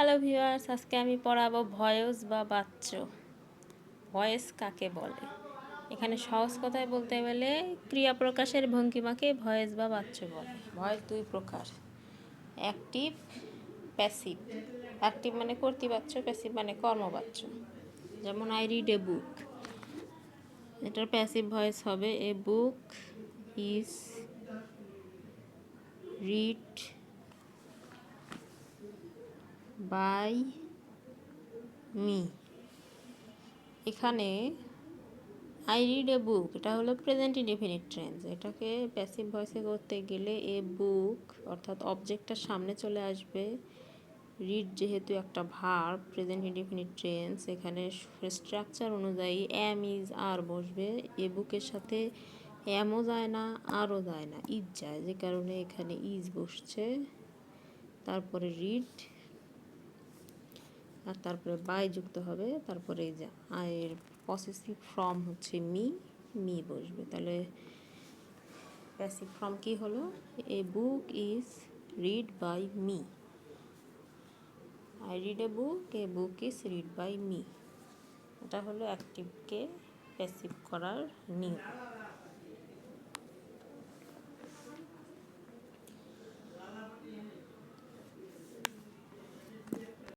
Hello viewers, আজকে আমি পড়াবো ভয়েস বা বাচ্চ। ভয়েস কাকে বলে? এখানে সহজ কথায় বলতে গেলে ক্রিয়া প্রকাশের ভঙ্গিমাকে ভয়েস বা বাচ্চ বলে। ভয়েস দুই প্রকার, অ্যাক্টিভ, প্যাসিভ। অ্যাক্টিভ মানে কর্তৃবাচ্য, প্যাসিভ মানে কর্মবাচ্য। যেমন আই রিড এ বুক, এটার প্যাসিভ ভয়েস হবে a book is read by me. এখানে আই রিড এ বুক এটা হলো প্রেজেন্ট ইনডেফিনিট টেন্স। এটাকে প্যাসিভ ভয়েসে করতে গেলে এ বুক অর্থাৎ অবজেক্টটার সামনে চলে আসবে। রিড যেহেতু একটা ভার্ব, প্রেজেন্ট ইনডেফিনিট টেন্স, এখানে স্ট্রাকচার অনুযায়ী এম ইজ আর বসবে। এ বুকের সাথে এমও যায় না, আরও যায় না, ইজ যায়, যে কারণে এখানে ইজ বসছে। তারপরে রিড আর তারপরে বাই যুক্ত হবে। তারপরে এই যে আয়ের পসেসিভ ফর্ম হচ্ছে মি, মি বসবে। তাহলে প্যাসিভ ফর্ম কি হলো? A book is read by me. I read a book is read by me. এটা হলো অ্যাক্টিভকে প্যাসিভ করার নিয়ম।